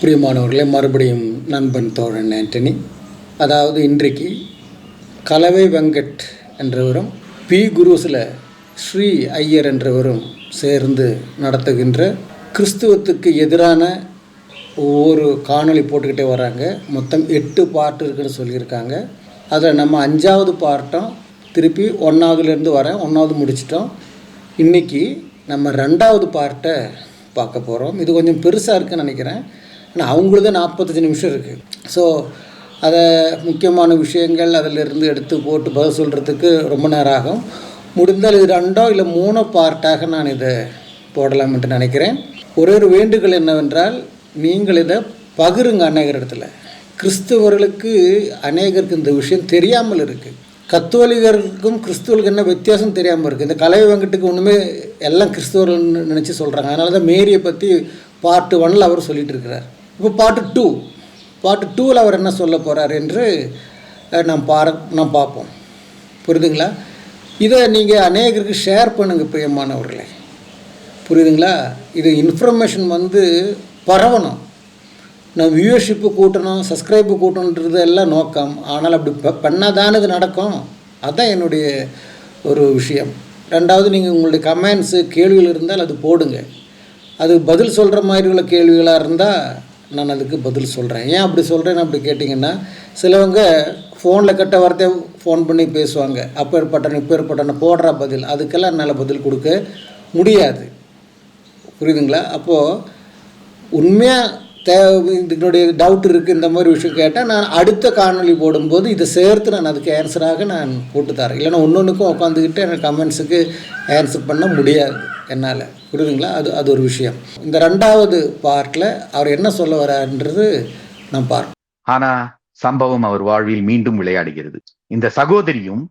பிரியமானவர்களே, மறுபடியும் நண்பன் தோழன் ஆண்டனி. அதாவது இன்றைக்கு கலவை வெங்கட் என்றவரும் பி குருஸில் ஸ்ரீ ஐயர் என்றவரும் சேர்ந்து நடத்துகின்ற கிறிஸ்துவத்துக்கு எதிரான ஒவ்வொரு காணொளி போட்டுக்கிட்டே வராங்க. மொத்தம் 8 பார்ட் இருக்குன்னு சொல்லியிருக்காங்க. அதில் நம்ம 5வது பார்ட்டும் திருப்பி 1வதுலேருந்து வரேன். 1வது முடிச்சிட்டோம். இன்றைக்கி நம்ம 2வது பார்ட்டை பார்க்க போகிறோம். இது கொஞ்சம் பெருசாக இருக்குதுன்னு நினைக்கிறேன். ஆனால் அவங்களுக்கு 45 நிமிஷம் இருக்குது. ஸோ அதை முக்கியமான விஷயங்கள் அதிலிருந்து எடுத்து போட்டு பதில் சொல்கிறதுக்கு ரொம்ப நேரம் ஆகும். முடிந்தால் இது 2 இல்லை 3 பார்ட்டாக நான் இதை போடலாம் என்று நினைக்கிறேன். ஒரு வேண்டுகோள் என்னவென்றால், நீங்கள் இதை பகிருங்க. அநேகர் இடத்துல கிறிஸ்தவர்களுக்கு அநேகருக்கு இந்த விஷயம் தெரியாமல் இருக்குது. கத்தோலிகருக்கும் கிறிஸ்துவர்களுக்கு என்ன வித்தியாசம் தெரியாமல் இருக்குது. இந்த கலவை வெங்கட்டுக்கு ஒன்றுமே எல்லாம் கிறிஸ்தவர்கள்னு நினச்சி சொல்கிறாங்க. அதனால தான் மேரியை பற்றி பார்ட் 1 அவர் சொல்லிகிட்டு இருக்கிறார். இப்போ பார்ட் 2ல் அவர் என்ன சொல்ல போகிறார் என்று நாம் பார்ப்போம். புரியுதுங்களா? இதை நீங்கள் அநேகருக்கு ஷேர் பண்ணுங்கள் பிரியமானவர்களே. புரியுதுங்களா? இது இன்ஃபர்மேஷன் பரவணும். நான் வியூவர்ஷிப்பு கூட்டணும், சப்ஸ்கிரைப்பு கூட்டணுன்றது எல்லாம் நோக்கம். ஆனால் அப்படி பண்ணாதானே இது நடக்கும். அதுதான் என்னுடைய ஒரு விஷயம். 2வது, நீங்கள் உங்களுடைய கமெண்ட்ஸு கேள்விகள் இருந்தால் அது போடுங்க. அது பதில் சொல்கிற மாதிரி உள்ள கேள்விகளாக இருந்தால் நான் அதுக்கு பதில் சொல்கிறேன். ஏன் அப்படி சொல்கிறேன்னு அப்படி கேட்டிங்கன்னா, சிலவங்க ஃபோனில் கட்ட வார்த்தை ஃபோன் பண்ணி பேசுவாங்க. இப்பேற்பட்டன போடுற பதில், அதுக்கெல்லாம் என்னால் பதில் கொடுக்க முடியாது. புரியுதுங்களா? அப்போது உண்மையாக இதனுடைய டவுட் இருக்குது, இந்த மாதிரி விஷயம் கேட்டால் நான் அடுத்த காணொளி போடும்போது இதை சேர்த்து நான் அதுக்கு ஆன்சராக நான் போட்டு தரேன். இல்லைன்னா ஒன்றுக்கும் உட்காந்துக்கிட்டு எனக்கு கமெண்ட்ஸுக்கு ஆன்சர் பண்ண முடியாது என்னால். புரியுதுங்களா? அது ஒரு விஷயம். இந்த 2வது பார்ட்டில் அவர் என்ன சொல்ல வர்றாருன்றது நான் பார்ப்போம். ஆனால் சம்பவம் அவர் வாழ்வில் மீண்டும் விளையாடுகிறது. இந்த சகோதரியும்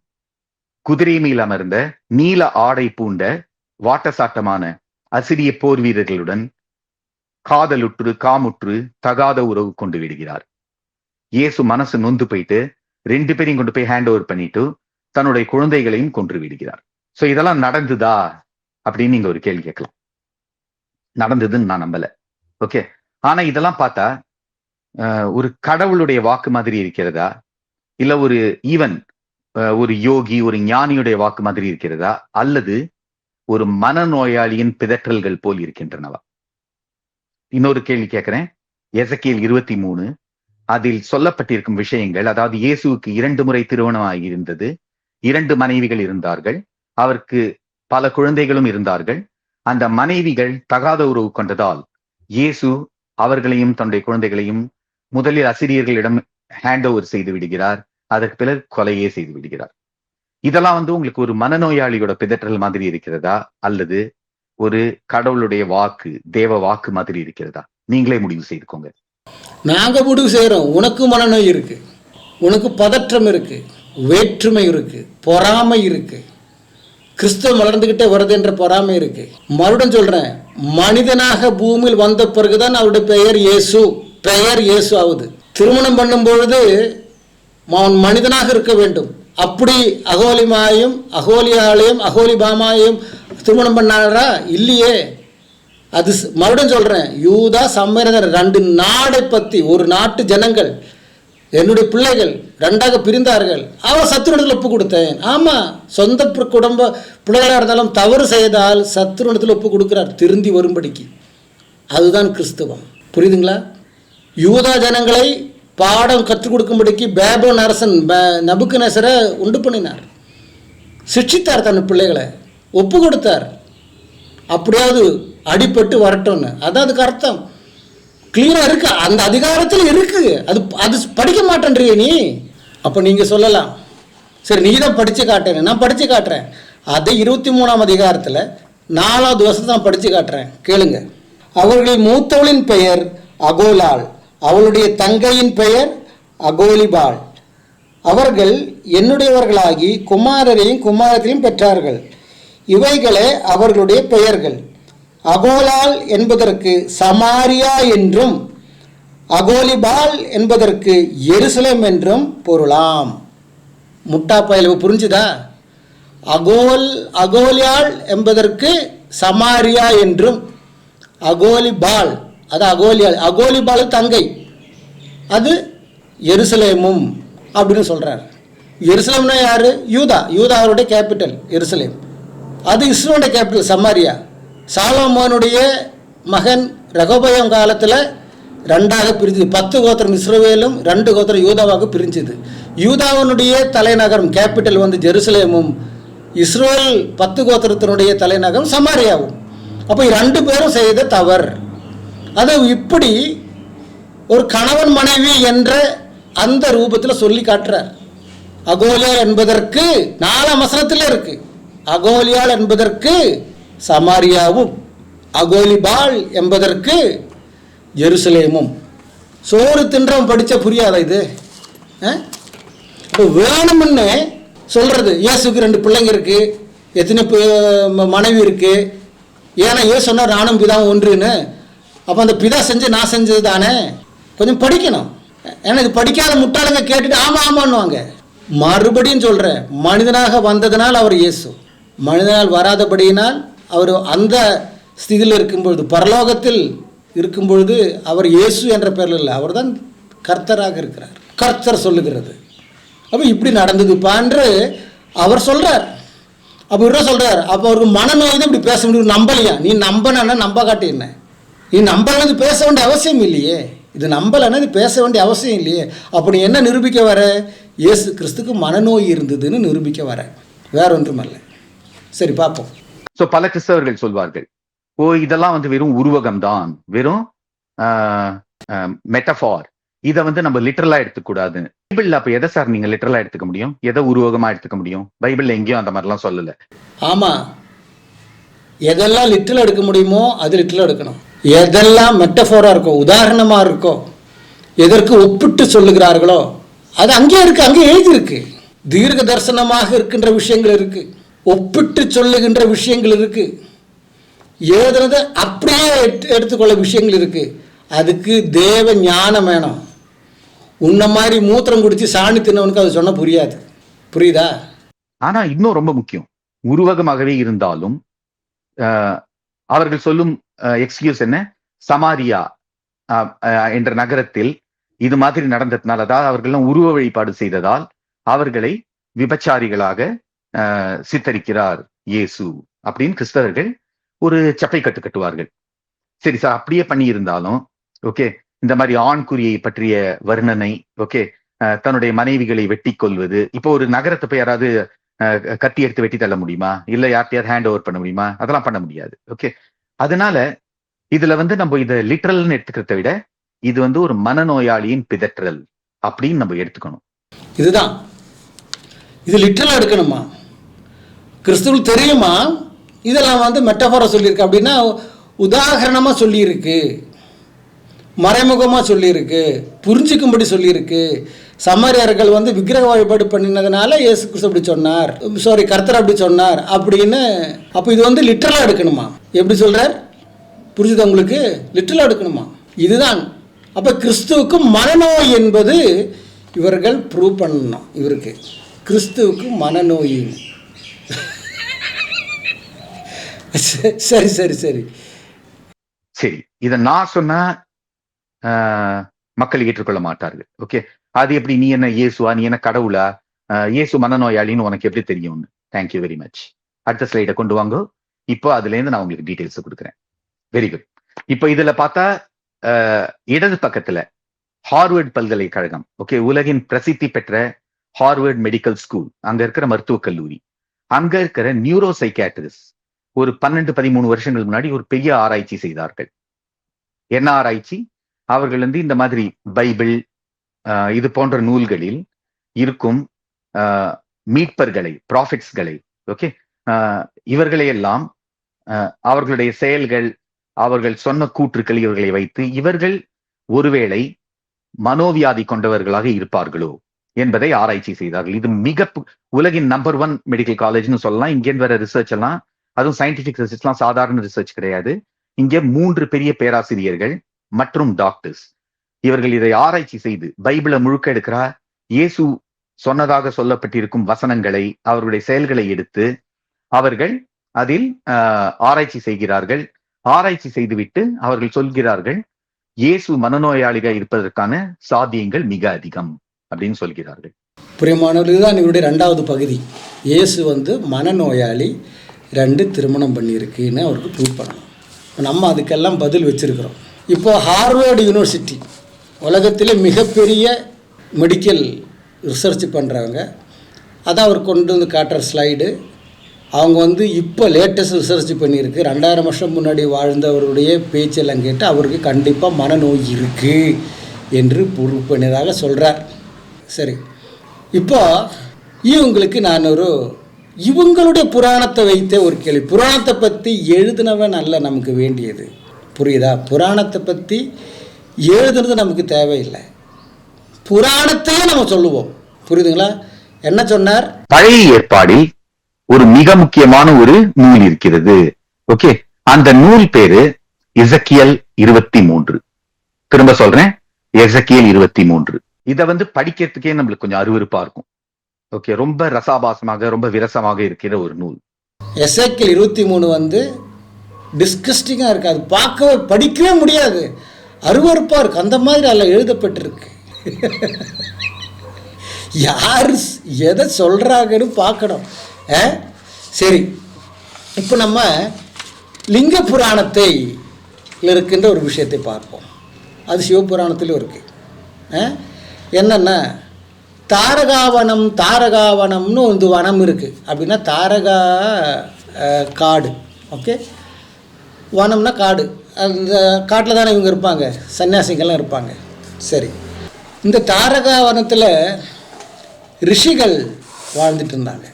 குதிரை மேல் அமர்ந்த நீல ஆடை பூண்ட வாட்டசாட்டமான அசிரிய போர் வீரர்களுடன் காதலுற்று காமுற்று தகாத உறவு கொண்டு விடுகிறார். இயேசு மனசு நொந்து போயிட்டு 2 பேரையும் கொண்டு போய் ஹேண்ட் ஓவர் பண்ணிட்டு தன்னுடைய குழந்தைகளையும் கொன்று விடுகிறார். ஸோ இதெல்லாம் நடந்துதா அப்படின்னு நீங்க ஒரு கேள்வி கேட்கலாம். நடந்ததுன்னு நான் நம்பல. ஓகே, ஆனா இதெல்லாம் பார்த்தா ஒரு கடவுளுடைய வாக்கு மாதிரி இருக்கிறதா, இல்ல ஒரு யோகி ஒரு ஞானியுடைய வாக்கு மாதிரி இருக்கிறதா, அல்லது ஒரு மனநோயாளியின் பிதற்றல்கள் போல் இருக்கின்றனவா? இன்னொரு கேள்வி கேட்கிறேன். எசேக்கியேல் 23 அதில் சொல்லப்பட்டிருக்கும் விஷயங்கள், அதாவது இயேசுவுக்கு 2 முறை திருமணம் இருந்தது, 2 மனைவிகள் இருந்தார்கள், அவருக்கு பல குழந்தைகளும் இருந்தார்கள். அந்த மனைவிகள் தகாத உறவு கொண்டதால் இயேசு அவர்களையும் தன்னுடைய குழந்தைகளையும் முதலில் அசிரியர்களிடம் ஹேண்ட் ஓவர் செய்து விடுகிறார். அதற்கு பிறகு கொலையே செய்து விடுகிறார். இதெல்லாம் உங்களுக்கு ஒரு மனநோயாளியோட பிதற்றல் மாதிரி இருக்கிறதா, அல்லது ஒரு கடவுளுடைய வாக்கு, தேவ வாக்கு மாதிரி இருக்கிறதா? நீங்களே முடிவு செய்துக்கோங்க. நாங்க முடிவு செய்யறோம். உனக்கு மனநோய் இருக்கு, உனக்கு பதற்றம் இருக்கு, வேற்றுமை இருக்கு, பொறாமை இருக்கு, கிறிஸ்தவம் வளர்ந்துகிட்டே வருது என்ற பொறாமை இருக்கு. மறுபடியும் சொல்றேன், மனிதனாக பூமியில் வந்த பிறகுதான் அவருடைய பெயர் இயேசு ஆகுது. திருமணம் பண்ணும் பொழுது அவன் மனிதனாக இருக்க வேண்டும். அப்படி அகோலிமாயும் அகோலியாலையும் அகோலிபாமாயும் திருமணம் பண்ணாரா? இல்லையே. அது மறுபடியும் சொல்றேன், யூதா சம்மேளனர் 2 நாடை பற்றி, ஒரு நாட்டு ஜனங்கள் என்னுடைய பிள்ளைகள் 2ஆக பிரிந்தார்கள். அவன் சத்துருடத்தில் ஒப்பு கொடுத்தேன். ஆமாம், சொந்த குடும்ப பிள்ளைகளாக இருந்தாலும் தவறு செய்தால் சத்துருடத்தில் ஒப்பு கொடுக்கிறார் திருந்தி வரும்படிக்கு. அதுதான் கிறிஸ்தவம். புரியுதுங்களா? யூதா ஜனங்களை பாடம் கற்றுக் கொடுக்கும்படிக்கு பேபோன் அரசன் நபுக்கத்நேசரை உண்டு பண்ணினார், சிக்ஷித்தார், தன் பிள்ளைகளை ஒப்பு கொடுத்தார். அப்படியாவது அடிபட்டு வரட்டும்னு. அதான் அதுக்கு அர்த்தம். கிளியராக இருக்கு, அந்த அதிகாரத்தில் இருக்கு. அது படிக்க மாட்டேன்றீ நீ. அப்போ நீங்கள் சொல்லலாம், சரி நீ தான் படித்து காட்டுறேன். நான் படித்து காட்டுறேன். அதை 23ஆம் அதிகாரத்தில் 4வது வருஷத்தை நான் படித்து காட்டுறேன். கேளுங்க. அவர்களில் மூத்தவளின் பெயர் அகோலாள், அவளுடைய தங்கையின் பெயர் அகோலிபாள். அவர்கள் என்னுடையவர்களாகி குமாரரையும் குமாரத்தையும் பெற்றார்கள். இவைகளே அவர்களுடைய பெயர்கள். அகோலாள் என்பதற்கு சமாரியா என்றும் அகோலிபாள் என்பதற்கு எருசலேம் என்றும் பொருளாம். முட்டா பயலுக்கு புரிஞ்சுதா? அகோலியாள் என்பதற்கு சமாரியா என்றும் அகோலிபாள் அது அகோலியாள். அகோலிபாள் தங்கை, அது எருசலேமும் அப்படின்னு சொல்கிறார். எருசலேம்னா யார்? யூதாவுடைய கேபிட்டல் எருசலேம். அது இஸ்ரேலுடைய கேபிட்டல் சமாரியா. சாலமோனுடைய மகன் ரெகொபெயாம் காலத்தில் ரெண்டாக பிரிஞ்சுது. 10 கோத்திரம் இஸ்ரவேலும் 2 கோத்திரம் யூதாவாக பிரிஞ்சுது. யூதாவினுடைய தலைநகரம் கேபிட்டல் வந்து ஜெருசலேமும், இஸ்ரேல் 10 கோத்திரத்தினுடைய தலைநகரம் சமாரியாவும். அப்போ 2 பேரும் செய்த தவறு. அது இப்படி ஒரு கணவன் மனைவி என்ற அந்த ரூபத்தில் சொல்லி காட்டுறார். அகோலியாள் என்பதற்கு 4 வசனத்தில் இருக்கு. அகோலியாள் என்பதற்கு சமாரியாவும், அகோலிபாள் என்பதற்கு ஜெருசலேமும். சோறு தின்றவன் படித்த புரியாத இது? இப்போ வேணும்னு சொல்கிறது. இயேசுக்கு 2 பிள்ளைங்க இருக்குது, எத்தனை மனைவி இருக்குது. ஏன்னா இயேசு சொன்னார் நானும் பிதாவும் ஒன்றுன்னு. அப்போ அந்த பிதா செஞ்சு நான் செஞ்சது தானே, கொஞ்சம் படிக்கணும். ஏன்னா இது படிக்காத முட்டாளுங்க கேட்டுட்டு ஆமான்னுவாங்க. மறுபடியும் சொல்கிறேன், மனிதனாக வந்ததினால் அவர் இயேசு, மனிதனால் வராதபடியினால் அவர் அந்த ஸ்திதியில் இருக்கும்பொழுது, பரலோகத்தில் இருக்கும் பொழுது அவர் இயேசு என்ற பேரில் இல்லை, அவர் தான் கர்த்தராக இருக்கிறார். கர்த்தர் சொல்லுகிறது. அப்போ இப்படி நடந்ததுப்பான்று அவர் சொல்கிறார். அப்போ இவரும் சொல்கிறார். அப்போ அவருக்கு மனநோய் தான் இப்படி பேச முடியும். நம்பலையா? நீ நம்பனா நம்ப காட்டி என்ன? நீ நம்பலன்னு பேச வேண்டிய அவசியம் இல்லையே. இது நம்பலைன்னா இது பேச வேண்டிய அவசியம் இல்லையே. அப்போ நீ என்ன நிரூபிக்க வர? இயேசு கிறிஸ்துக்கு மனநோய் இருந்ததுன்னு நிரூபிக்க வர, வேற ஒன்றுமல்ல. சரி, பார்ப்போம். ஸோ பல கிறிஸ்தவர்கள் சொல்வார்கள், ஓ இதெல்லாம் வந்து வெறும் உருவகம் தான், வெறும் மெட்டஃபார், இதை வந்து நம்ம லிட்டரலா எடுத்துக்கூடாது. பைபிள்ல அப்ப எதை சார் நீங்க லிட்டரலா எடுத்துக்க முடியும்? எதை உருவகமா எடுத்துக்க முடியும்? பைபிள்ல எங்கேயும் அந்த மாதிரிலாம் சொல்லல. ஆமா, எதெல்லாம் லிட்டரல் எடுக்க முடியுமோ அது லிட்டரல் எடுக்கணும். எதெல்லாம் மெட்டஃபோரா இருக்கோ, உதாரணமா இருக்கோ, எதற்கு ஒப்பிட்டு சொல்லுகிறார்களோ அது அங்கே இருக்கு, அங்கே எழுதியிருக்கு. தீர்க்க தரிசனமாக இருக்கின்ற விஷயங்கள் இருக்கு, ஒப்பிட்டு சொல்லுகின்ற விஷயங்கள் இருக்கு, எழுதுறது அப்படியே எடுத்துக்கொள்ள விஷயங்கள் இருக்கு. அதுக்கு தேவ ஞானம் வேணும். உன்ன மாதிரி மூத்திரம் குடிச்சு சாணி தின்னவனுக்கு அது சொன்ன புரியாது. புரியுதா? ஆனா இன்னும் ரொம்ப முக்கியம், உருவகமாகவே இருந்தாலும் அவர்கள் சொல்லும் எக்ஸ்கியூஸ் என்ன? சமாரியா என்ற நகரத்தில் இது மாதிரி நடந்ததுனால, அதாவது அவர்கள் உருவ வழிபாடு செய்ததால் அவர்களை விபச்சாரிகளாக சித்தரிக்கிறார் இயேசு அப்படின்னு கிறிஸ்தவர்கள் ஒரு சப்பை கட்டுவார்கள். சரி சார், அப்படியே பண்ணி இருந்தாலும் ஓகே, இந்த மாதிரி ஆண்குறியை பற்றிய வர்ணனை, ஓகே, தன்னுடைய மனைவிகளை வெட்டி கொள்வது, இப்போ ஒரு நகரத்தை போய் யாராவது கத்தி எடுத்து வெட்டி தள்ள முடியுமா? இல்ல யார்ட்டையாவது ஹேண்ட் ஓவர் பண்ண முடியுமா? அதெல்லாம் பண்ண முடியாது. ஓகே, அதனால இதுல வந்து நம்ம இதை லிட்ரல்னு எடுத்துக்கிறத விட இது வந்து ஒரு மனநோயாளியின் பிதற்றல் அப்படின்னு நம்ம எடுத்துக்கணும். இதுதான், இது லிட்ரலா எடுக்கணுமா? கிறிஸ்துவுக்கு தெரியுமா இதெல்லாம் வந்து மெட்டஃபோரா சொல்லியிருக்கு அப்படின்னா? உதாரணமா சொல்லியிருக்கு, மறைமுகமா சொல்லியிருக்கு, புரிஞ்சுக்கும்படி சொல்லியிருக்கு. சமாரியர்கள் வந்து விக்கிரக வழிபாடு பண்ணினதுனால இயேசு கிறிஸ்து அப்படி சொன்னார், கர்த்தர் அப்படி சொன்னார் அப்படின்னு. அப்போ இது வந்து லிட்டரலா எடுக்கணுமா? எப்படி சொல்றார்? புரிஞ்சுது உங்களுக்கு? லிட்டரலா எடுக்கணுமா? இதுதான். அப்ப கிறிஸ்துவுக்கு மனநோய் என்பது இவர்கள் ப்ரூவ் பண்ணணும். இவருக்கு கிறிஸ்துவுக்கு மனநோய். சரி சரி சரி சரி, இதை நான் சொன்னா மக்கள் ஏற்றுக்கொள்ள மாட்டார்கள். ஓகே, அது எப்படி? நீ என்ன இயேசுவா? நீ என்ன கடவுளா? இயேசு மனநோயாளின்னு உனக்கு எப்படி தெரியும்னு? Thank you very much. அடுத்த ஸ்லைடை கொண்டு வாங்க. இப்போ அதுல இருந்து நான் உங்களுக்கு டீடைல்ஸ் கொடுக்குறேன். Very good. இப்போ இதுல பார்த்தா இடது பக்கத்துல ஹார்வர்ட் பல்கலைக்கழகம், ஓகே, உலகின் பிரசித்தி பெற்ற ஹார்வர்ட் மெடிக்கல் ஸ்கூல், அங்க இருக்கிற மருத்துவக் கல்லூரி, அங்க இருக்கிற நியூரோ சைக்காட்ரிஸ்ட் ஒரு 12-13 வருஷங்கள் முன்னாடி ஒரு பெரிய ஆராய்ச்சி செய்தார்கள். என்ன ஆராய்ச்சி? அவர்கள் வந்து இந்த மாதிரி பைபிள் இது போன்ற நூல்களில் இருக்கும் மீட்பர்களை, ப்ராஃபிட்ஸ்களை, ஓகே, இவர்களை எல்லாம் அவர்களுடைய செயல்கள், அவர்கள் சொன்ன கூற்றுக்கள், இவர்களை வைத்து இவர்கள் ஒருவேளை மனோவியாதி கொண்டவர்களாக இருப்பார்களோ என்பதை ஆராய்ச்சி செய்தார்கள். இது மிக உலகின் நம்பர் 1 மெடிக்கல் காலேஜ்னு சொல்லலாம். இங்கேருந்து வர ரிசர்ச் எல்லாம், அதுவும் சயின்டிபிக் ரிசர்ச்லாம் சாதாரண ரிசர்ச் கிடையாது. இங்கே 3 பெரிய பேராசிரியர்கள் மற்றும் டாக்டர்ஸ், இவர்கள் இதை ஆராய்ச்சி செய்து பைபிளை முழுக்க எடுக்கிறா, இயேசு சொன்னதாக சொல்லப்பட்டிருக்கும் வசனங்களை, அவர்களுடைய செயல்களை எடுத்து அவர்கள் அதில் ஆராய்ச்சி செய்கிறார்கள். ஆராய்ச்சி செய்துவிட்டு அவர்கள் சொல்கிறார்கள், இயேசு மனநோயாளிగా இருப்பதற்கான சாத்தியங்கள் மிக அதிகம் அப்படின்னு சொல்கிறார்கள். பிரியமானவர்கள், இதுதான் இவருடைய 2வது பகுதி. இயேசு மனநோயாளி, 2 திருமணம் பண்ணியிருக்குன்னு அவருக்கு ப்ரூவ் பண்ணணும். நம்ம அதுக்கெல்லாம் பதில் வச்சுருக்கிறோம். இப்போது ஹார்வர்டு யூனிவர்சிட்டி உலகத்திலே மிகப்பெரிய மெடிக்கல் ரிசர்ச் பண்ணுறவங்க, அதான் அவர் கொண்டு வந்து காட்டுற ஸ்லைடு. அவங்க இப்போ லேட்டஸ்ட் ரிசர்ச் பண்ணியிருக்கு. 2000 வருஷம் முன்னாடி வாழ்ந்தவருடைய பேச்செல்லாம் கேட்டு அவருக்கு கண்டிப்பாக மனநோய் இருக்குது என்று ப்ரூவ் பண்ணியதாக சொல்கிறார். சரி, இப்போ இவங்களுக்கு நான் இவங்களுடைய புராணத்தை வைத்தே ஒரு கேள்வி. புராணத்தை பற்றி எழுதினவன் அல்ல நமக்கு வேண்டியது, புரியுதா? புராணத்தை பற்றி எழுதுனது நமக்கு தேவையில்லை, புராணத்தையே நம்ம சொல்லுவோம், புரியுதுங்களா? என்ன சொன்னார்? பழைய ஏற்பாடில் ஒரு மிக முக்கியமான ஒரு நூல் இருக்கிறது. ஓகே, அந்த நூல் பேரு எசேக்கியேல் 23. திரும்ப சொல்றேன், எசேக்கியேல் 23. இத படிக்கிறதுக்கே நம்மளுக்கு கொஞ்சம் அருவருப்பா இருக்கும். ஓகே, ரொம்ப ரசாபாசமாக, ரொம்ப விரசமாக இருக்கிற ஒரு நூல். எசேக்கியேல் 23 டிஸ்கஸ்டிங்காக இருக்குது. அது பார்க்கவே படிக்கவே முடியாது, அருவருப்பாக இருக்குது. அந்த மாதிரி அதில் எழுதப்பட்டிருக்கு. யார் எதை சொல்கிறாங்கன்னு பார்க்கணும். சரி, இப்போ நம்ம லிங்க புராணத்தை இருக்கின்ற ஒரு விஷயத்தை பார்ப்போம். அது சிவபுராணத்திலும் இருக்குது. என்னென்னா, தாரகாவனம்னு ஒரு வனம் இருக்குது. அப்படின்னா தாரகா காடு. ஓகே, வனம்னா காடு. அந்த காட்டில் தானே இவங்க இருப்பாங்க, சன்னியாசிங்கள்லாம் இருப்பாங்க. சரி, இந்த தாரகா வனத்தில் ரிஷிகள் வாழ்ந்துட்டு இருந்தாங்க.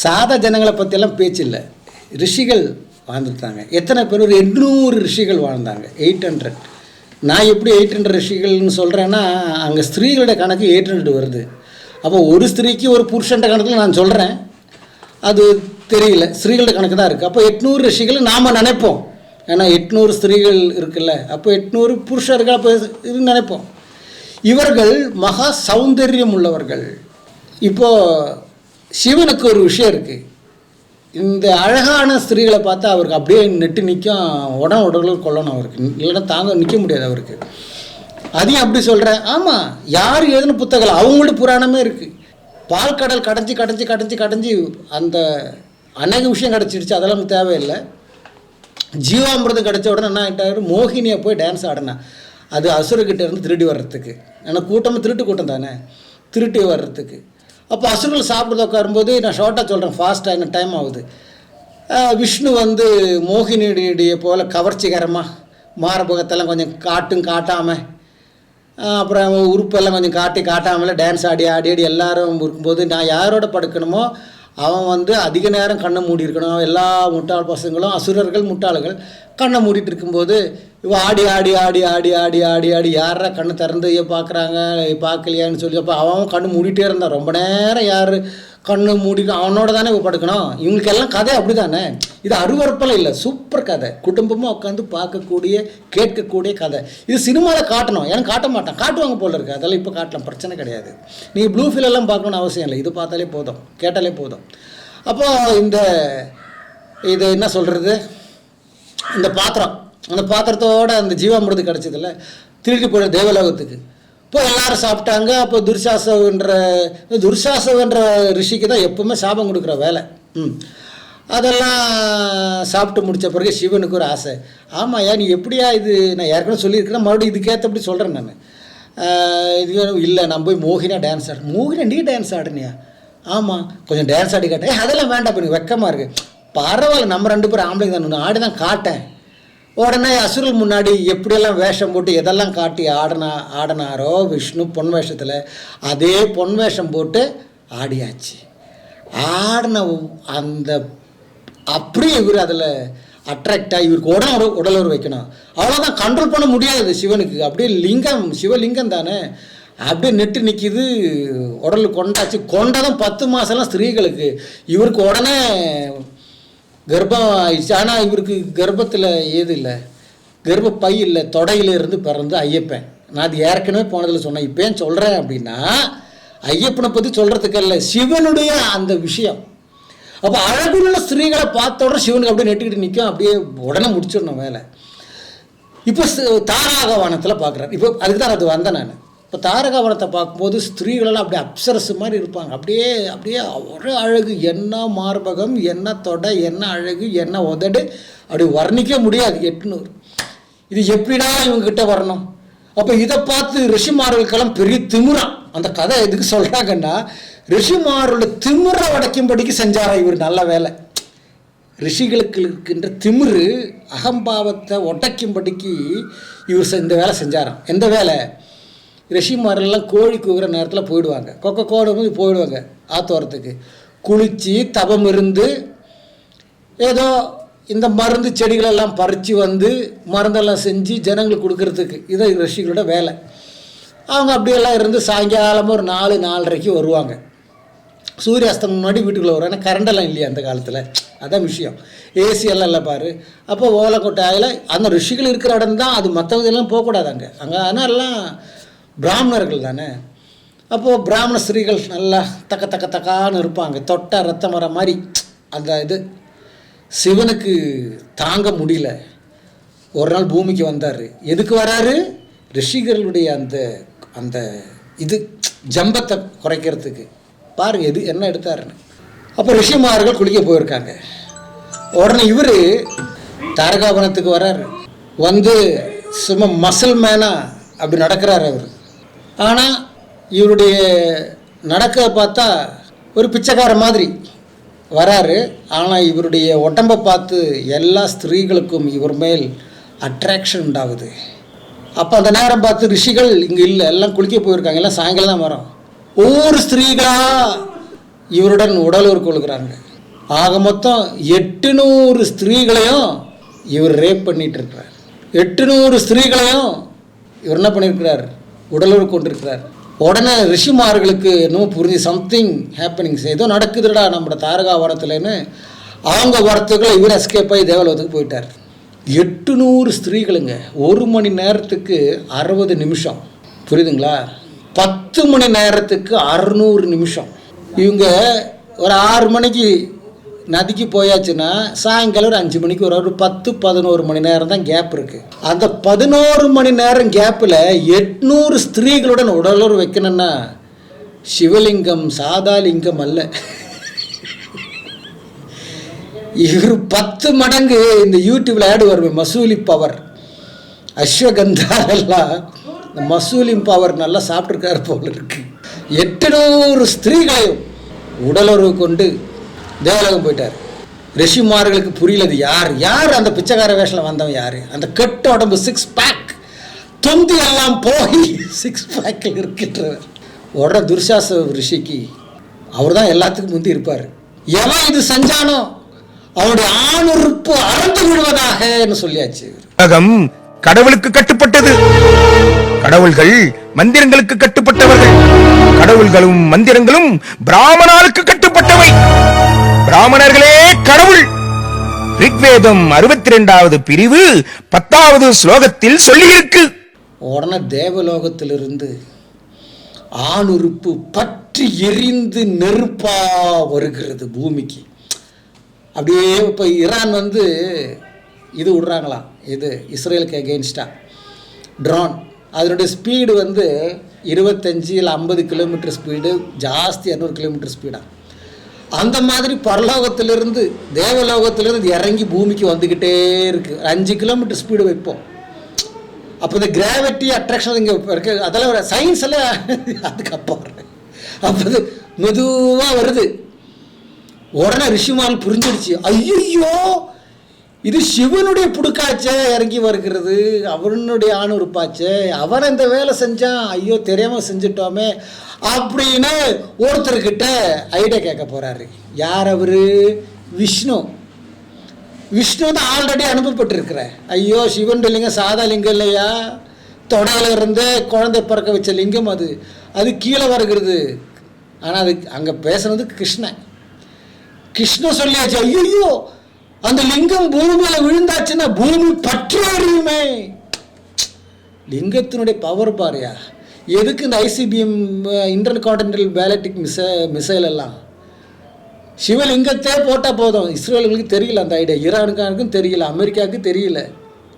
சாதா ஜனங்களை பற்றியெல்லாம் பேச்சு இல்லை, ரிஷிகள் வாழ்ந்துட்டாங்க. எத்தனை பேர்? ஒரு 800 ரிஷிகள் வாழ்ந்தாங்க. 800. நான் எப்படி 800 ரிஷிகள்னு சொல்கிறேன்னா, அங்கே ஸ்திரீகளுடைய கணக்கு 800 வருது. அப்போ ஒரு ஸ்திரீக்கு ஒரு புருஷன்ற கணக்கில் நான் சொல்கிறேன், அது தெரியல, ஸ்திரீகளுடைய கணக்கு தான் இருக்குது. அப்போ 800 ரிஷிகள் நாம் நினைப்போம், ஏன்னா 800 ஸ்திரீகள் இருக்குல்ல, அப்போ 800 புருஷர்கள் அப்போ இது நினைப்போம். இவர்கள் மகா சௌந்தரியம் உள்ளவர்கள். இப்போது சிவனுக்கு ஒரு விஷயம் இருக்குது. இந்த அழகான ஸ்திரீகளை பார்த்தா அவருக்கு அப்படியே நெட்டு நிற்கும், உடல் கொள்ளணும் அவருக்கு, இல்லைன்னா தாங்க நிற்க முடியாது அவருக்கு. அதையும் அப்படி சொல்கிறேன். ஆமாம், யார் எழுதின புத்தகம் அவங்களோட புராணமே இருக்குது. பால் கடல் கடைஞ்சி அந்த அநேக விஷயம் கிடச்சிடுச்சு, அதெல்லாம் தேவையில்லை. ஜீவாமிரதம் கிடச்ச உடனே என்ன ஆகிட்டாரு, மோகினியை போய் டான்ஸ் ஆடினேன். அது அசுரக்கிட்ட இருந்து திருடி வர்றதுக்கு, ஏன்னா கூட்டமாக திருட்டு கூட்டம் தானே, திருட்டி வர்றதுக்கு. அப்போ அசுரர்கள் சாப்பிட்றது உட்காரும்போது, நான் ஷார்ட்டாக சொல்கிறேன், ஃபாஸ்ட்டாக என்ன டைம் ஆகுது. விஷ்ணு மோகினியுடைய போல் கவர்ச்சிகரமாக மாரபகத்தெல்லாம் கொஞ்சம் காட்டாமல், அப்புறம் உறுப்பெல்லாம் கொஞ்சம் காட்டாமல் டான்ஸ் ஆடி எல்லாரும் இருக்கும்போது, நான் யாரோட படுக்கணுமோ அவன் அதிக நேரம் கண்ணை மூடி இருக்கணும். எல்லா முட்டாள் பசங்களும், அசுரர்கள் முட்டாள்கள், கண்ணை மூடிட்டு இருக்கும்போது இவன் ஆடி யாரா கண்ணை திறந்து பார்க்குறாங்க, பார்க்கலையான்னு சொல்லி, அப்போ அவன் கண்ணு மூடிட்டே இருந்தான் ரொம்ப நேரம். யார் கண்ணு மூடி அவனோட தானே படுக்கணும். இவங்களுக்கெல்லாம் கதை அப்படி தானே. இது அருவறுப்பெல்லாம் இல்லை, சூப்பர் கதை, குடும்பமாக உட்காந்து பார்க்கக்கூடிய கேட்கக்கூடிய கதை. இது சினிமாவில் காட்டணும், ஏன்னா காட்ட மாட்டான், காட்டுவாங்க போல இருக்குது. அதெல்லாம் இப்போ காட்டலாம், பிரச்சனை கிடையாது. நீங்கள் ப்ளூ ஃபிலெல்லாம் பார்க்கணுன்னு அவசியம் இல்லை, இது பார்த்தாலே போதும், கேட்டாலே போதும். அப்போது இது என்ன சொல்கிறது, இந்த பாத்திரம், அந்த பாத்திரத்தோடு அந்த ஜீவாமிருதம் கிடச்சதில்ல, திருடி போயிட தேவலோகத்துக்கு. இப்போ எல்லாரும் சாப்பிட்டாங்க. அப்போ துர்சாசவன்ற ரிஷிக்கு தான் எப்பவுமே சாபம் கொடுக்குற வேலை. அதெல்லாம் சாப்பிட்டு முடித்த பிறகு சிவனுக்கு ஒரு ஆசை. ஆமாம், நீ எப்படியா இது, நான் ஏற்கனவே சொல்லியிருக்கிறேன், மறுபடியும் இதுக்கேற்றபடி சொல்கிறேன் நான். இது இல்லை, நான் போய் மோகினா டான்ஸ் ஆடு. மோகினா நீ டான்ஸ் ஆடுனியா? ஆமாம், கொஞ்சம் டான்ஸ் ஆடி காட்டேன். அதெல்லாம் வேண்டாம், இப்போ எனக்கு வெக்கமாக இருக்குது. பரவாயில்ல, நம்ம 2 பேரும் ஆம்பளைங்க தான், ஆடி தான் காட்டேன். உடனே அசுரல் முன்னாடி எப்படியெல்லாம் வேஷம் போட்டு எதெல்லாம் காட்டி ஆடினாரோ விஷ்ணு பொன் வேஷத்தில், அதே பொன் வேஷம் போட்டு ஆடியாச்சு. ஆடின அந்த அப்படியே இவர் அதில் அட்ராக்டாக இவருக்கு உடலுறவு வைக்கணும். அவ்வளோதான், கண்ட்ரோல் பண்ண முடியாது சிவனுக்கு. அப்படியே லிங்கம், சிவலிங்கம் தானே, அப்படியே நெட்டு நிற்கிது, உடல் கொண்டாச்சு. கொண்டதும் 10 மாதம்லாம் ஸ்திரீகளுக்கு. இவருக்கு உடனே கர்ப்பம் ஆயிடுச்சு. ஆனால் இவருக்கு கர்ப்பத்தில் ஏது இல்லை, கர்ப்பப்பை இல்லை, தொடையிலிருந்து பிறந்து ஐயப்பன். நான் அது ஏற்கனவே போனதில் சொன்னேன், இப்போ ஏன் சொல்கிறேன் அப்படின்னா, ஐயப்பனை பற்றி சொல்கிறதுக்கு இல்லை, சிவனுடைய அந்த விஷயம். அப்போ அழகுள்ள ஸ்திரீகளை பார்த்த உடனே சிவனுக்கு அப்படியே நெட்டுக்கிட்டு நிற்கும், அப்படியே உடனே முடிச்சிடணும் வேலை. இப்போ தாரகாவனத்தில் பார்க்குறாரு. இப்போ அதுக்கு தான் அது வந்தேன் நான். இப்போ தாரகாவனத்தை பார்க்கும்போது ஸ்திரீகளெல்லாம் அப்படியே அப்சரஸ் மாதிரி இருப்பாங்க. அப்படியே அப்படியே ஒரு அழகு, என்ன மார்பகம், என்ன தொடை, என்ன அழகு, என்ன உதடு, அப்படி வர்ணிக்க முடியாது. 800 இது எப்படிடா இவங்ககிட்ட வரணும்? அப்போ இதை பார்த்து ரிஷிமார்களுக்கெல்லாம் பெரிய திமிரா. அந்த கதை எதுக்கு சொல்கிறாங்கன்னா, ரிஷிமாரோட திமிரை உடைக்கும்படிக்கு செஞ்சாரா இவர். நல்ல வேலை. ரிஷிகளுக்கு இருக்கின்ற திமிரு அகம்பாவத்தை உடைக்கும்படிக்கு இவர் இந்த வேலை செஞ்சாராம். எந்த வேலை? ரிஷிமாரெல்லாம் கோழி கூகிற நேரத்தில் போயிடுவாங்க, கோடு போயிடுவாங்க ஆத்தோரத்துக்கு. குளித்து தபம் இருந்து ஏதோ இந்த மருந்து செடிகளெல்லாம் பறித்து வந்து மருந்தெல்லாம் செஞ்சு ஜனங்களுக்கு கொடுக்கறதுக்கு இதை ரிஷிகளோட வேலை. அவங்க அப்படியெல்லாம் இருந்து சாயங்காலம் ஒரு 4-4:30 வருவாங்க. சூரிய அஸ்தம் முன்னாடி வீட்டுக்குள்ளே வரும். ஏன்னா கரண்டெல்லாம் இல்லையா அந்த காலத்தில், அதான் விஷயம். ஏசி எல்லாம் இல்லை பாரு. அப்போ ஓலைக்கொட்டாயில் அந்த ரிஷிகள் இருக்கிற இடம் தான் அது. மற்றவங்கெல்லாம் போகக்கூடாது அங்கே. ஆனால் எல்லாம் பிராமணர்கள் தானே. அப்போது பிராமண ஸ்திரீகள் நல்லா தக்கான்னு இருப்பாங்க. தொட்ட ரத்தம் வர மாதிரி. அந்த இது சிவனுக்கு தாங்க முடியல. ஒரு நாள் பூமிக்கு வந்தார். எதுக்கு வராரு? ரிஷிகளுடைய அந்த அந்த இது ஜம்பத்தை குறைக்கிறதுக்கு. பாருங்கள் எது என்ன எடுத்தாருன்னு. அப்போ ரிஷிமார்கள் குளிக்க போயிருக்காங்க. உடனே இவர் தாரகாவனத்துக்கு வர்றார். வந்து சும்மா மசில் மேனாக அப்படி நடக்கிறார் அவர். ஆனால் இவருடைய நடக்க பார்த்தா ஒரு பிச்சைக்கார மாதிரி வராரு. ஆனால் இவருடைய உடம்பை பார்த்து எல்லா ஸ்திரீகளுக்கும் இவர் மேல் அட்ராக்ஷன் உண்டாகுது. அப்போ அந்த நேரம் பார்த்து ரிஷிகள் இங்கே இல்லை, எல்லாம் குளிக்க போயிருக்காங்க. எல்லாம் சாயங்காலம் தான் வரோம். ஒவ்வொரு ஸ்திரீகளாக இவருடன் உடலுறவு கொள்கிறாங்க. ஆக மொத்தம் 800 ஸ்திரீகளையும் இவர் ரேப் பண்ணிட்டு இருக்கிறார். 800 ஸ்திரீகளையும் இவர் என்ன பண்ணியிருக்கிறார்? உடலுறவு கொண்டிருக்கிறார். உடனே ரிஷிமார்களுக்கு இன்னும் புரிஞ்சு சம்திங் ஹேப்பனிங்ஸ், ஏதோ நடக்குதுடா நம்ம தாரகாவனத்துலன்னு அவங்க வரத்துக்குள்ள இவர் எஸ்கேப் ஆகி தேவலோகத்துக்கு போயிட்டார். 800 ஸ்திரீகளுங்க. 1 மணி நேரத்துக்கு 60 நிமிஷம். புரியுதுங்களா? 10 மணி நேரத்துக்கு 600 நிமிஷம். இவங்க ஒரு 6 மணிக்கு நதிக்கு போயாச்சுன்னா சாயங்காலம் ஒரு 5 மணிக்கு ஒரு 10-11 மணி நேரம் தான் கேப் இருக்குது. அந்த 11 மணி நேரம் கேப்பில் 800 ஸ்திரீகளுடன் உடலுறவு வைக்கணும்னா சிவலிங்கம் சாதா லிங்கம் அல்ல. இவர் 10 மடங்கு. இந்த யூடியூப்ல ஆடு வருவேன், மசூலி பவர், அஸ்வகந்தா எல்லாம் இந்த மசூலி பவர் நல்லா சாப்பிட்ருக்காரு போல இருக்கு. 800 ஸ்திரீகளையும் உடலுறவு கொண்டு தேவலோகம் போயிட்டார். ரிஷிமார்களுக்கு புரியலது யார் யார் அந்த பிச்சைக்கார வேஷத்தில் வந்தவன் யார். அந்த கெட்ட உடம்பு 6 பேக் தொந்தி எல்லாம் போய் 6 பேக்கில் இருக்கின்றவர். உடனே துர்சாச ரிஷிக்கு அவர் தான் எல்லாத்துக்கும் முந்தி இருப்பார். எவன் இது செஞ்சானோ அவனுடைய ஆணுறுப்பு அறந்து விடுவதாக சொல்லியாச்சு. கடவுளுக்கு கட்டுப்பட்டது. கடவுள்கள் மந்திரங்களுக்கு கட்டுப்பட்டவர்கள். கடவுள்களும் மந்திரங்களும் பிராமணர்களுக்கு கட்டுப்பட்டவை. பிராமணர்களே கடவுள். ரிக்வேதம் 62வது பிரிவு 10வது ஸ்லோகத்தில் சொல்லியிருக்கு. உடனே தேவலோகத்திலிருந்து ஆணுறுப்பு பற்றி எரிந்து நெருப்பா வருகிறது பூமிக்கு. அப்படியே இப்போ ஈரான் வந்து இது விடுறாங்களாம், இது இஸ்ரேலுக்கு எகெயின்ஸ்டாக ட்ரோன். அதனுடைய ஸ்பீடு வந்து 25 இல்லை 50 கிலோமீட்டர் ஸ்பீடு, ஜாஸ்தி 200 கிலோமீட்டர் ஸ்பீடாக. அந்த மாதிரி பரலோகத்திலிருந்து தேவலோகத்திலிருந்து இறங்கி பூமிக்கு வந்துக்கிட்டே இருக்குது. 5 கிலோமீட்டர் ஸ்பீடு வைப்போம். அப்போ இந்த கிராவிட்டி அட்ராக்ஷன் இங்கே இருக்குது. அதெல்லாம் ஒரு சயின்ஸ் எல்லாம் அதுக்கப்புறம் அப்போ அது மெதுவாக வருது. உடனே ரிஷிமால் புரிஞ்சிடுச்சு, ஐயோ இது சிவனுடைய புடுக்காச்சே இறங்கி வருகிறது, அவனுடைய ஆணுறுப்பாச்சே, அவன் இந்த வேலை செஞ்சான், ஐயோ தெரியாமல் செஞ்சிட்டோமே அப்படின்னு ஒருத்தர்கிட்ட ஐடியா கேட்க போகிறாரு. யார் அவர்? விஷ்ணு. விஷ்ணு தான் ஆல்ரெடி அனுப்பப்பட்டிருக்கிற. ஐயோ சிவன் லிங்கம் சாதா லிங்கம் இல்லையா, தொடையில இருந்து குழந்தை பிறக்க வச்ச லிங்கம் அது. அது கீழே வருகிறது. ஆனால் அது அங்கே பேசுனது கிருஷ்ணன். கிருஷ்ணன் சொல்லியாச்சு, ஐயோ அந்த லிங்கம் பூமியில் விழுந்தாச்சுன்னா பூமி பற்று அறியுமே. லிங்கத்தினுடைய பவர் பாரியா. எதுக்கு இந்த ICBM inter continental ballistic missile எல்லாம் சிவலிங்கத்தே போட்டால் போதும். இஸ்ரேலுக்கு தெரியல அந்த ஐடியா, ஈரானுக்காருக்கும் தெரியல, அமெரிக்காவுக்கு தெரியல,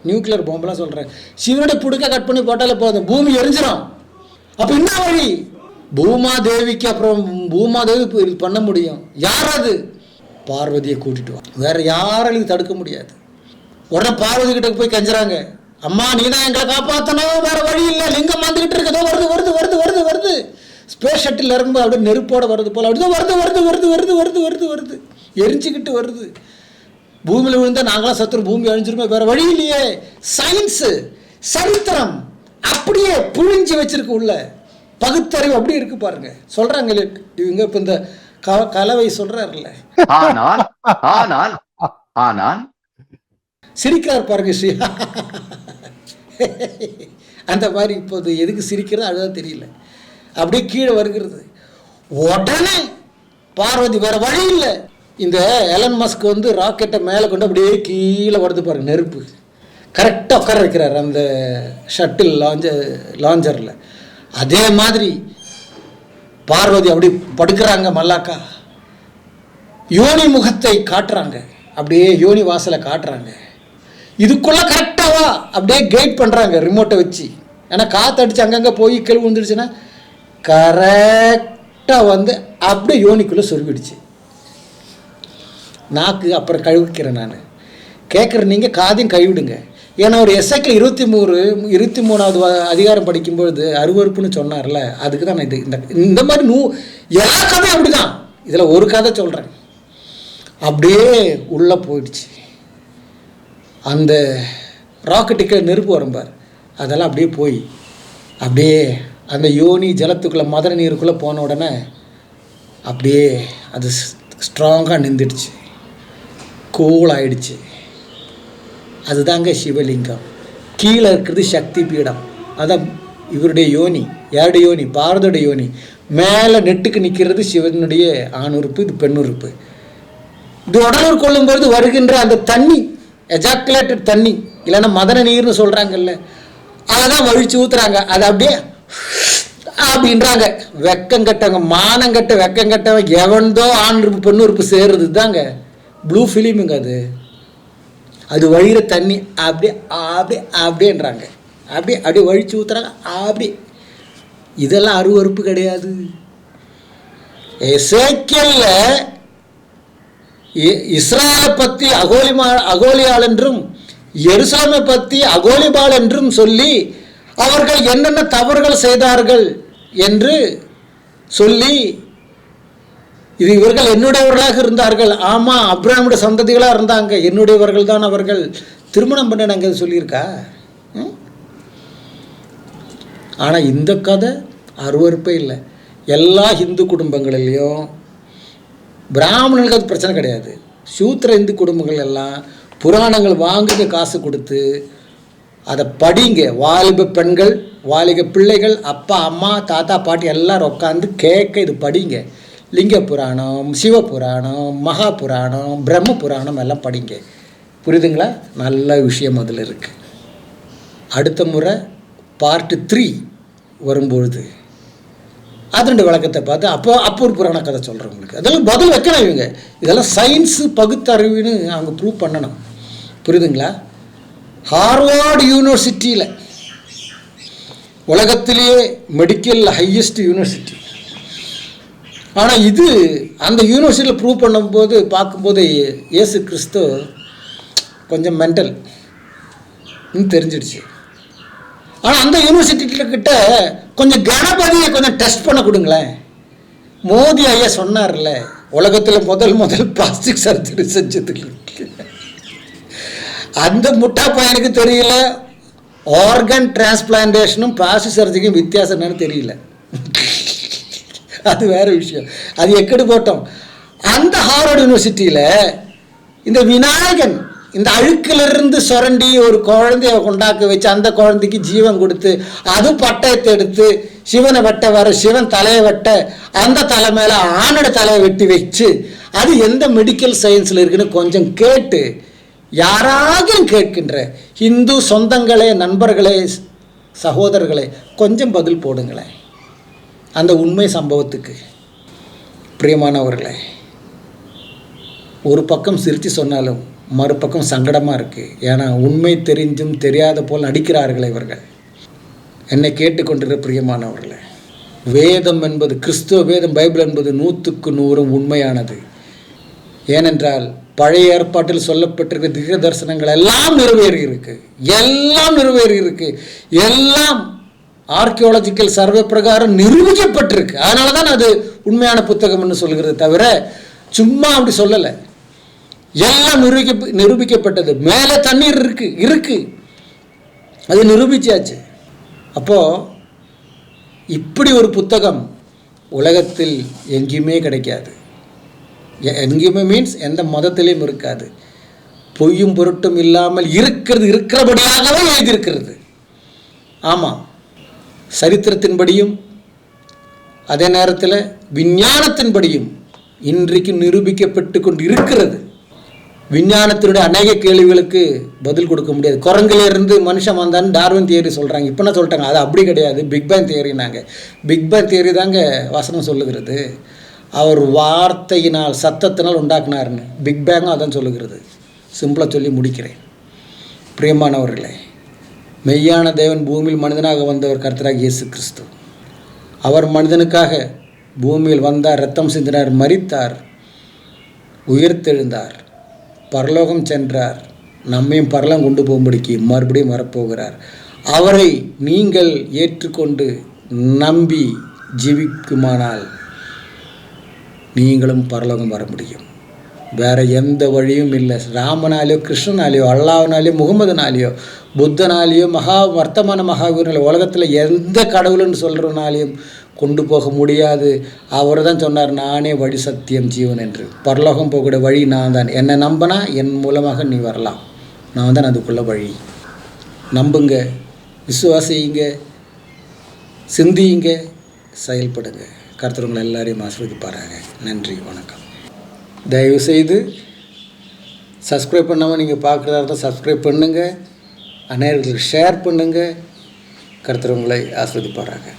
நியூக்ளியர் பாம்பெலாம் சொல்கிறேன். சிவனுடைய புடுக்க கட் பண்ணி போட்டாலே போதும், பூமி எரிஞ்சிடும். அப்போ என்ன வழி? பூமாதேவிக்கு அப்புறம் பூமாதேவி இது பண்ண முடியும். யார் அது? பார்வதியை கூட்டிட்டு வா, வேற யாராலையும் தடுக்க முடியாது. உடனே பார்வதி கிட்ட போய் கெஞ்சுறாங்க, அம்மா நீ தான் எங்களை காப்பாற்றணும், வேற வழி இல்லை, லிங்கம் வந்துகிட்டு இருக்கதோ, வருது வருது வருது வருது வருது. ஸ்பேஸ் ஷட்டில் இறங்கும்போது அப்படியே நெருப்போட வருது போல, அப்படிதான் வருது வருது வருது வருது வருது வருது வருது, எரிஞ்சுக்கிட்டு வருது. பூமியில் விழுந்தால் நாங்களாம் சத்துரு, பூமி அழிஞ்சிருமே, வேற வழி இல்லையே. சயின்ஸு, சரித்திரம் அப்படியே புழிஞ்சு வச்சிருக்கு உள்ள, பகுத்தறிவு அப்படி இருக்கு பாருங்க. சொல்றாங்க இவங்க இப்ப இந்த கலவை சொல்றாருல்ல, ஆனால் ஆனால் ஆனால் சிரிக்கிறார் பாருங்க ஸ்ரீ. அந்த மாதிரி இப்போது எதுக்கு சிரிக்கிறது அதுதான் தெரியல. அப்படியே கீழே வருகிறது. உடனே பார்வதி வேற வழி இல்லை. இந்த எலன் மஸ்க் வந்து ராக்கெட்டை மேலே கொண்டு அப்படியே கீழே வருது பாருங்க, நெருப்பு. கரெக்டாக உட்கார வைக்கிறார் அந்த ஷட்டில் லாஞ்சரில். அதே மாதிரி பார்வதி அப்படி படுக்கிறாங்க மல்லாக்கா, யோனி முகத்தை காட்டுறாங்க, அப்படியே யோனி வாசலை காட்டுறாங்க. இதுக்குள்ள கரெக்டாவா அப்படியே கைட் பண்ணுறாங்க ரிமோட்டை வச்சு. ஏன்னா காற்றடிச்சு அங்கங்கே போய் கெழு வந்துடுச்சுன்னா கரெக்டாக வந்து அப்படியே யோனிக்குள்ளே சொருவிடுச்சு. நாக்கு அப்புறம் கழுவிக்கிறேன் நான், கேட்குற நீங்கள் காதையும் கழுவிடுங்க. ஏன்னா ஒரு எஸ்ஐக்கில் 23வது அதிகாரம் படிக்கும்பொழுது அருவறுப்புன்னு சொன்னார்ல, அதுக்கு தான் நான் இந்த மாதிரி எல்லா கதையும் அப்படி தான். இதில் ஒரு கதை சொல்கிறேன். அப்படியே உள்ளே போயிடுச்சு. அந்த ராக்கெட்டுக்கு நெருப்பு வரும்பார், அதெல்லாம் அப்படியே போய் அப்படியே அந்த யோனி ஜலத்துக்குள்ளே மதன நீருக்குள்ளே போன உடனே அப்படியே அது ஸ்ட்ராங்காக நின்றுடுச்சு, கூல் ஆயிடுச்சு. அதுதாங்க சிவலிங்கம். கீழே இருக்கிறது சக்தி பீடம். அதான் இவருடைய யோனி. யாருடைய யோனி? பாரதியோட யோனி. மேலே நெட்டுக்கு நிற்கிறது சிவனுடைய ஆணுறுப்பு, இது பெண்ணுறுப்பு. இது உடலூர் கொள்ளும்பொழுது வருகின்ற அந்த தண்ணி, எஜாக்குலேட்டட் தண்ணி, இல்லைன்னா மதன நீர்னு சொல்கிறாங்கல்ல, அதை தான் வழிச்சு ஊற்றுறாங்க. அது அப்படியே அப்படின்றாங்க. வெக்கங்கட்டவங்க, மானங்கட்ட வெக்கங்கட்டவங்க எவன்தோ ஆணுறுப்பு பெண்ணுறுப்பு சேர்றது தாங்க ப்ளூ ஃபிலிமுங்க. அது வழிகிற தண்ணி அப்படியே அப்படியே அப்படின்றாங்க, அப்படியே அப்படியே வழிச்சு ஊற்றுறாங்க. அப்படி இதெல்லாம் அருவறுப்பு கிடையாது. எசேக்கியேல்ல இஸ்ராயலை பற்றி அகோலியாள் என்றும் எருசலேமை பற்றி அகோலிபாள் என்றும் சொல்லி அவர்கள் என்னென்ன தவறுகள் செய்தார்கள் என்று சொல்லி, இது இவர்கள் என்னுடையவர்களாக இருந்தார்கள். ஆமாம், அப்ராஹாமுடைய சந்ததிகளாக இருந்தாங்க, என்னுடையவர்கள் தான் அவர்கள். திருமணம் பண்ண நாங்கள் சொல்லியிருக்கா? ஆனால் இந்த கதை அருவறுப்பே இல்லை. எல்லா இந்து குடும்பங்களிலையும் பிராமணர்களுக்கு அது பிரச்சனை கிடையாது. சூத்திர இந்து குடும்பங்கள் எல்லாம் புராணங்கள் வாங்குங்க, காசு கொடுத்து அதை படிங்க. வாலிப பெண்கள், வாலிப பிள்ளைகள், அப்பா அம்மா தாத்தா பாட்டி எல்லாரும் உட்காந்து கேட்க இது படிங்க. லிங்க புராணம், சிவபுராணம், மகா புராணம், பிரம்ம புராணம் எல்லாம் படிங்க. புரியுதுங்களா? நல்ல விஷயம் அதில் இருக்குது. அடுத்த முறை பார்ட் 3 வரும்பொழுது அதனுடைய விளக்கத்தை பார்த்து அப்போ ஒரு புராண கதை சொல்கிறேன் உங்களுக்கு. அதெல்லாம் பதில் வைக்கணும். இவங்க இதெல்லாம் சயின்ஸு பகுத்தறிவுன்னு அவங்க ப்ரூவ் பண்ணணும். புரியுதுங்களா? ஹார்வர்டு யூனிவர்சிட்டியில் உலகத்திலேயே மெடிக்கல் ஹையஸ்ட் யூனிவர்சிட்டி. ஆனால் இது அந்த யூனிவர்சிட்டியில் ப்ரூவ் பண்ணும்போது பார்க்கும்போது இயேசு கிறிஸ்து கொஞ்சம் மென்டல் தெரிஞ்சிடுச்சு. ஆனால் அந்த யூனிவர்சிட்டிக்கிட்ட கொஞ்சம் கணபதியை கொஞ்சம் டெஸ்ட் பண்ண கொடுங்களேன். மோடி ஐயா சொன்னார்ல, உலகத்தில் முதல் பிளாஸ்டிக் சர்ஜரி செஞ்சதுக்கு. அந்த முட்டா பையனுக்கு தெரியல ஆர்கன் டிரான்ஸ்பிளான்டேஷனும் பிளாஸ்டிக் சர்ஜரிக்கும் வித்தியாசம் என்னன்னு தெரியல. அது வேற விஷயம். அது எக்கடி போட்டோம். அந்த ஹார்வர்டு யூனிவர்சிட்டியில் இந்த விநாயகன் இந்த அழுக்கிலிருந்து சுரண்டி ஒரு குழந்தைய கொண்டாக்க வச்சு அந்த குழந்தைக்கு ஜீவன் கொடுத்து அது பட்டயத்தை எடுத்து சிவனை வெட்ட வர சிவன் தலையை வெட்ட அந்த தலை மேலே ஆணோட தலையை வெட்டி வச்சு அது எந்த மெடிக்கல் சயின்ஸில் இருக்குன்னு கொஞ்சம் கேட்டு யாராகவும் கேட்கின்ற இந்து சொந்தங்களே, நண்பர்களே, சகோதரர்களே கொஞ்சம் பதில் போடுங்களேன் அந்த உண்மை சம்பவத்துக்கு. பிரியமானவர்களே, ஒரு பக்கம் சிரித்து சொன்னாலும் மறுபக்கம் சங்கடமாக இருக்குது. ஏன்னா உண்மை தெரிஞ்சும் தெரியாத போல் நடிக்கிறார்கள் இவர்கள். என்னை கேட்டுக்கொண்டிருக்கிற பிரியமானவர்களே, வேதம் என்பது, கிறிஸ்துவ வேதம் பைபிள் என்பது 100க்கு 100 உண்மையானது. ஏனென்றால் பழைய ஏற்பாட்டில் சொல்லப்பட்டிருக்கிற திவ்ய தரிசனங்கள் எல்லாம் நிறைவேறி இருக்கு, எல்லாம் ஆர்கியோலஜிக்கல் சர்வே பிரகாரம் நிரூபிக்கப்பட்டிருக்கு. அதனால தான் அது உண்மையான புத்தகம்னு சொல்கிறது தவிர சும்மா அப்படி சொல்லலை. எல்லாம் நிரூபிக்கப்பட்டது. மேலே தண்ணீர் இருக்கு, அது நிரூபிச்சாச்சு. அப்போது இப்படி ஒரு புத்தகம் உலகத்தில் எங்கேயுமே கிடைக்காது. எங்கேயுமே மீன்ஸ் எந்த மதத்திலையும் இருக்காது. பொய்யும் பொருட்டும் இல்லாமல் இருக்கிறபடியாகவே எழுதியிருக்கிறது. ஆமாம், சரித்திரத்தின்படியும் அதே நேரத்தில் விஞ்ஞானத்தின்படியும் இன்றைக்கு நிரூபிக்கப்பட்டு கொண்டு இருக்கிறது. விஞ்ஞானத்தினுடைய அநேக கேள்விகளுக்கு பதில் கொடுக்க முடியாது. குரங்கிலிருந்து மனுஷன் வந்தான்னு டார்வின் தியரி சொல்கிறாங்க. இப்போ என்ன சொல்லிட்டாங்க, அது அப்படி கிடையாது, பிக் பேங் தியரினாங்க. பிக் பேங் தியரி தாங்க வசனம் சொல்லுகிறது. அவர் வார்த்தையினால் சத்தத்தினால் உண்டாக்குனார்னு பிக் பேங்கும் அதான் சொல்லுகிறது. சிம்பிளாக சொல்லி முடிக்கிறேன். பிரியமானவர்களே, மெய்யான தேவன் பூமியில் மனிதனாக வந்தவர் கர்த்தராகிய இயேசு கிறிஸ்து. அவர் மனிதனுக்காக பூமியில் வந்தார், இரத்தம் சிந்தினார், மரித்தார், உயிர்த்தெழுந்தார், பரலோகம் சென்றார், நம்மையும் பரலோகம் கொண்டு போகும்படிக்கு மறுபடியும் வரப்போகிறார். அவரை நீங்கள் ஏற்றுக்கொண்டு நம்பி ஜீவிக்குமானால் நீங்களும் பரலோகம் வர முடியும். வேறு எந்த வழியும் இல்லை. ராமனாலேயோ கிருஷ்ணனாலேயோ அல்லாஹ்னாலேயோ முகமதுனாலேயோ புத்தனாலேயோ வர்த்தமான மகாவீரனாலேயோ உலகத்தில் எந்த கடவுள்னு சொல்கிறனாலையும் கொண்டு போக முடியாது. அவர் தான் சொன்னார், நானே வழி சத்தியம் ஜீவன் என்று. பரலோகம் போகக்கூடிய வழி நான் தான். என்னை நம்பினா என் மூலமாக நீ வரலாம். நான் தான் அதுக்குள்ள வழி. நம்புங்க, விசுவாசியுங்க, சிந்தியுங்க, செயல்படுங்க. கர்த்தர் உங்களை எல்லாரையும் ஆசீர்வதிப்பாராங்க. நன்றி, வணக்கம். தயவுசெய்து சப்ஸ்கிரைப் பண்ணாமல் நீங்கள் பார்க்குறதா இருந்தால் சப்ஸ்கிரைப் பண்ணுங்கள், அநேகர்களுக்கு ஷேர் பண்ணுங்கள். கர்த்தர் உங்களை ஆசீர்வதிப்பாராங்க.